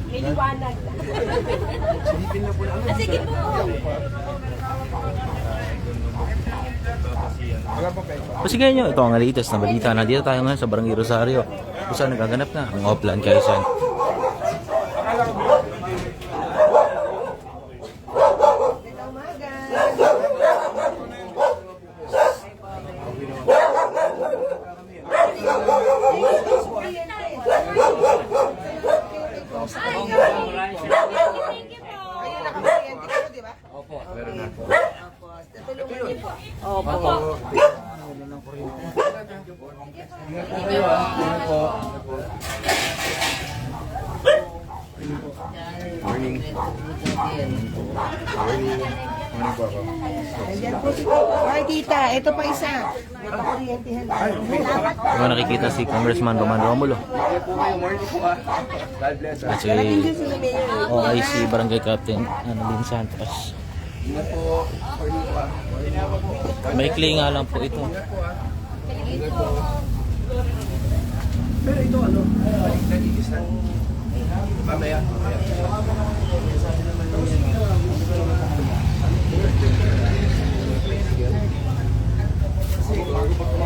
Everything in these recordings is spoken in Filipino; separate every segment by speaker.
Speaker 1: May liwanag. Sige po.
Speaker 2: Pasigay nyo, ito ang latest na balita. Nandito tayo ngayon sa Barangay Rosario kung saan nagaganap na ang Oplan Quezon.
Speaker 3: Morning. Morning po ako.
Speaker 4: Ayan po si Ay, tita, ito pa isa. Napakuryentihan. Salamat po.
Speaker 2: Kung nakikita si Congressman Roman Romulo
Speaker 3: Morning po ah. God bless ah.
Speaker 2: at si
Speaker 4: Hindi sila mayor.
Speaker 2: OIC Barangay Captain Annalyn Santos.
Speaker 3: Ingat po. Morning po ah.
Speaker 2: Maikli nga lang po ito.
Speaker 3: Ingat po. Pero ito ano? Nagigis na. Mamaya.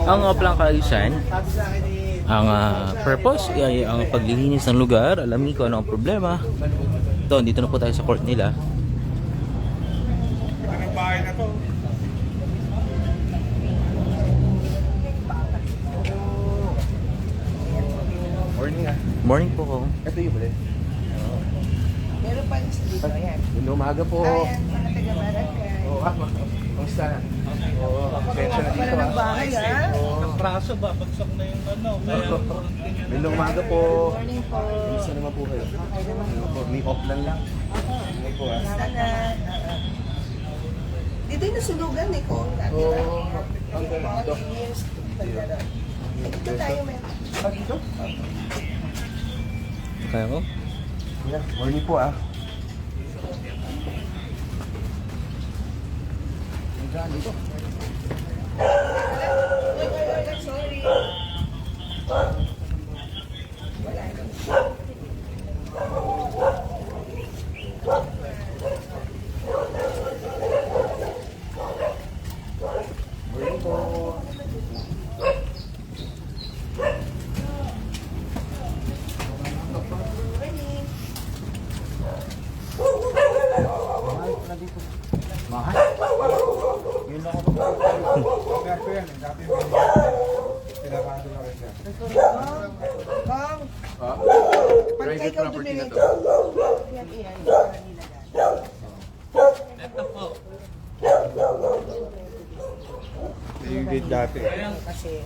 Speaker 2: Ang Oplan Quezon, ang purpose ay ang paglilinis ng lugar. Alamin ko ano ang problema. Ito, dito na po tayo sa court nila.
Speaker 3: Anong bahay na to? Morning ah.
Speaker 2: Morning po ko.
Speaker 3: Ito yung ulit.
Speaker 4: Meron pa isa dito. Ayan.
Speaker 3: Umaga po.
Speaker 4: Ayan, mga taga-barangay.
Speaker 3: Oo ah. Kamusta na? Oo. Pension na
Speaker 4: Wala
Speaker 3: dito
Speaker 4: ng
Speaker 3: ah.
Speaker 4: bahay, ha?
Speaker 3: Oo.
Speaker 5: Praso ba? Bagsak na yung ano. Kaya
Speaker 3: Magandang umaga po.
Speaker 4: Morning po.
Speaker 3: Kamusta naman po kayo?
Speaker 4: Okay naman
Speaker 3: Ano po? May Oplan lang. Ano po ah.
Speaker 4: Sana. Dito yung nasunugan eh kung dati
Speaker 3: Oo.
Speaker 4: na.
Speaker 3: Ang ganda dito.
Speaker 4: Years. Ito tayo, men.
Speaker 3: Ah, dito?
Speaker 2: Kaya ko?
Speaker 3: Yeah. Morning po ah. Ang gaan dito.
Speaker 4: Sorry.
Speaker 3: Morning po. Mahal. Yun lang ako. Kaya ko yan. Dati pinapado na rin siya.
Speaker 4: Kong,
Speaker 3: Ah?
Speaker 4: pag
Speaker 3: Private
Speaker 4: ikaw
Speaker 3: property na
Speaker 4: dumili.
Speaker 3: to.
Speaker 4: Yan, yan. Para nilagaan.
Speaker 5: ito po.
Speaker 3: Yung gate dati.
Speaker 4: Kasi,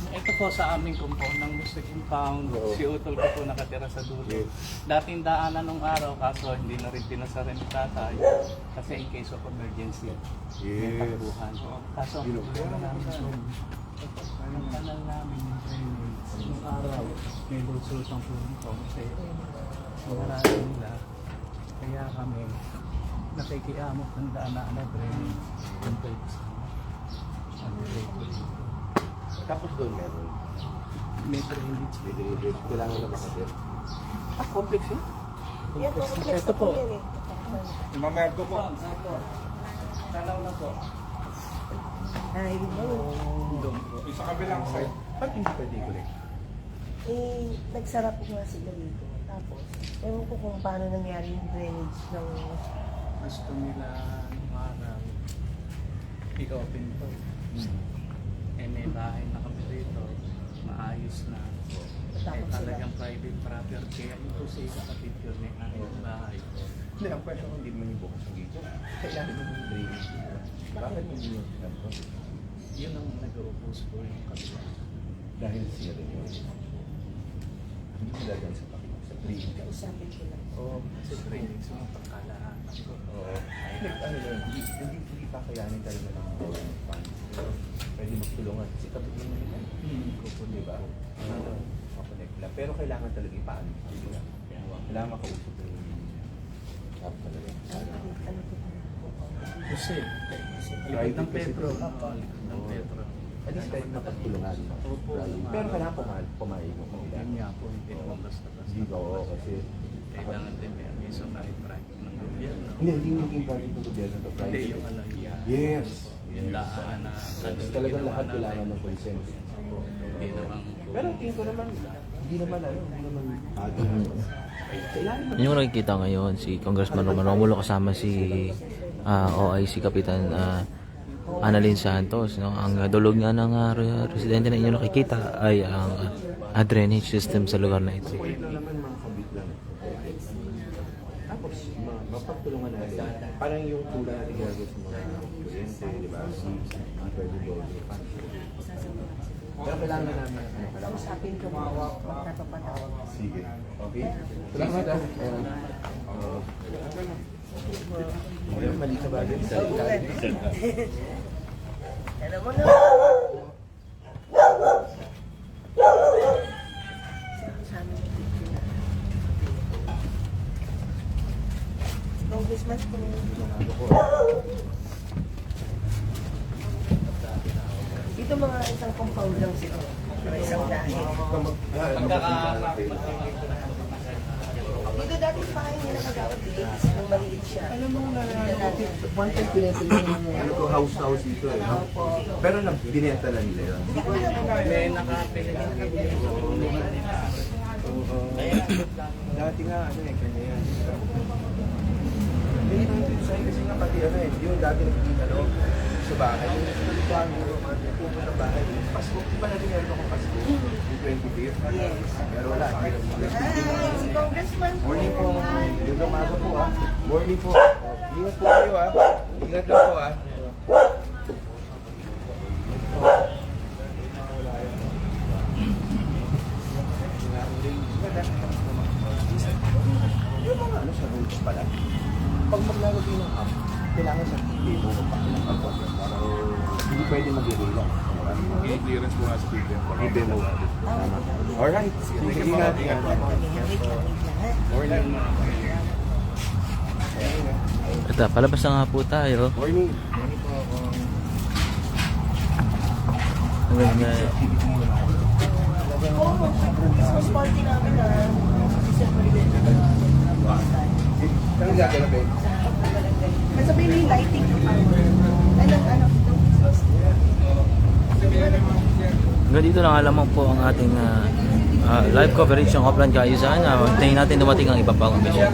Speaker 5: Ito po sa aming compound ng Muslim Compound.
Speaker 3: Oo.
Speaker 5: Si Utol ko po nakatira sa dulo.
Speaker 3: Yes.
Speaker 5: Dating daanan nung araw kaso hindi na rin pinasara ni tatay. Kasi in case of emergency. May
Speaker 3: Yes.
Speaker 5: takbuhan. Kaso ang problema namin doon. Ang kanal namin yung drainage. Nung araw may lusot ang punto kasi marami nila. Kaya kami nakikiamok ng daan na drainage. Compared sa
Speaker 3: Tapos doon meron.
Speaker 5: may drainage.
Speaker 3: Kailangan na makatip.
Speaker 5: Ah, complex yun?
Speaker 4: yan, complex
Speaker 5: Ito po.
Speaker 4: yan eh.
Speaker 3: Mamerto po.
Speaker 5: Dalaw na po.
Speaker 4: Ay, no.
Speaker 5: Doon po.
Speaker 3: Sa kabilang side. Ba't hindi pwede ikulik?
Speaker 4: Eh, nagsarap ko nga sila dito. Tapos, ewan ko kung paano nangyari yung drainage ng...
Speaker 5: Gusto nila nung araw i-open to. Eh may bahay na kami rito. Maayos na. Eh
Speaker 4: Tapos sila.
Speaker 5: talagang private property. Kaya ito sa kapatid ko may aming bahay.
Speaker 3: Hindi, ang pwede kung hindi mo yung bukas ng gate. Kailangan mo yung drainage. Bakit hindi mo tinapos?
Speaker 5: Yun ang nag-oppose po yung kabila.
Speaker 3: Dahil siya rin yun. Hindi mo dahil sa pakita. Sa drainage.
Speaker 4: Kausapin ko lang.
Speaker 3: Oo.
Speaker 5: Kasi training sa mga pagkalaan ko.
Speaker 3: Oo. Ano lang, hindi pa kayanin talaga ng mga funds. Pero pwede magtulungan. Kasi kapatid mo nila. Di ba? Makonect lang. Pero kailangan talaga ipaano. Kailangan makausap na yung app talaga.
Speaker 4: Ano to?
Speaker 5: Kasi, likod ng Petro. Likod ng Petro.
Speaker 3: at least kahit napagtulungan. Pero kailangan pumayag mo kanila.
Speaker 5: Yun nga po, hindi naman basta-basta.
Speaker 3: Hindi ko, kasi
Speaker 5: Kailangan din may aviso kahit private ng gobyerno.
Speaker 3: hindi naging project ng gobyerno to
Speaker 5: Hindi
Speaker 3: private.
Speaker 5: yung ano,
Speaker 3: Yes.
Speaker 5: yung daan na
Speaker 3: Talagang lahat kailangan ng consent.
Speaker 5: Hindi naman.
Speaker 3: Pero tingin ko naman, hindi naman kailangan
Speaker 2: Yun yung nakikita ngayon, si Congressman Roman Romulo kasama si OIC Kapitan Annalyn Santos. No? Ang dulog nga ng residente na inyo nakikita ay ang drainage system sa lugar na ito.
Speaker 3: point lang naman, mga kabit lang. Tapos, mapagtulungan natin. Parang yung tulad natin ginagawa sa mga kuryente, di ba? Mga pwede doon. Pero kailangan namin, kailangan.
Speaker 4: Usapin ko mga magpapatawag.
Speaker 3: Sige. Okay? Salamat ah. Mali ka ba din sa
Speaker 4: Alam mo na. Congressman, dito mga isang compound lang sila. Para isang dahil. Dito dati bahay nila kagawad dito. Nung maliit siya.
Speaker 3: Alam mo na, one time pinatuloy yung house dito eh. No? Pero binenta na nila yun.
Speaker 5: May nakapili na
Speaker 3: Dati nga, kanya yan. Hindi naman ito sa'yo kasi nga pati yung dati nagkikita sa bahay. Yung pupunta sa bahay. Pasko, di ba natin meron akong Pasko? Yung 25th?
Speaker 4: Yes.
Speaker 3: Pero wala.
Speaker 4: Ay, si Congressman po.
Speaker 3: Morning po. Yung umaga po ah. Morning po. Ingat po kayo ah. Ingat lang po ah. Yung mga ano sa rules pala. Pag maglalagay ng app, kailangan sa demo magpakilang app. Para hindi pwede mag-delay lang.
Speaker 1: I-clearance mo nga sa PBM.
Speaker 3: I-demo. Alright. Sige, ingat. Morning.
Speaker 2: Ito, palabas na nga po tayo.
Speaker 3: Morning.
Speaker 2: Hanggang nga,
Speaker 4: Christmas party namin na December 20.
Speaker 3: Anong gagawin ba?
Speaker 4: Sabihin mo yung lighting ko pa. Ano,
Speaker 2: hanggang dito lang alam po ang ating live coverage ng Oplan Kaayusan. Hintayin natin dumating ang iba pang mission.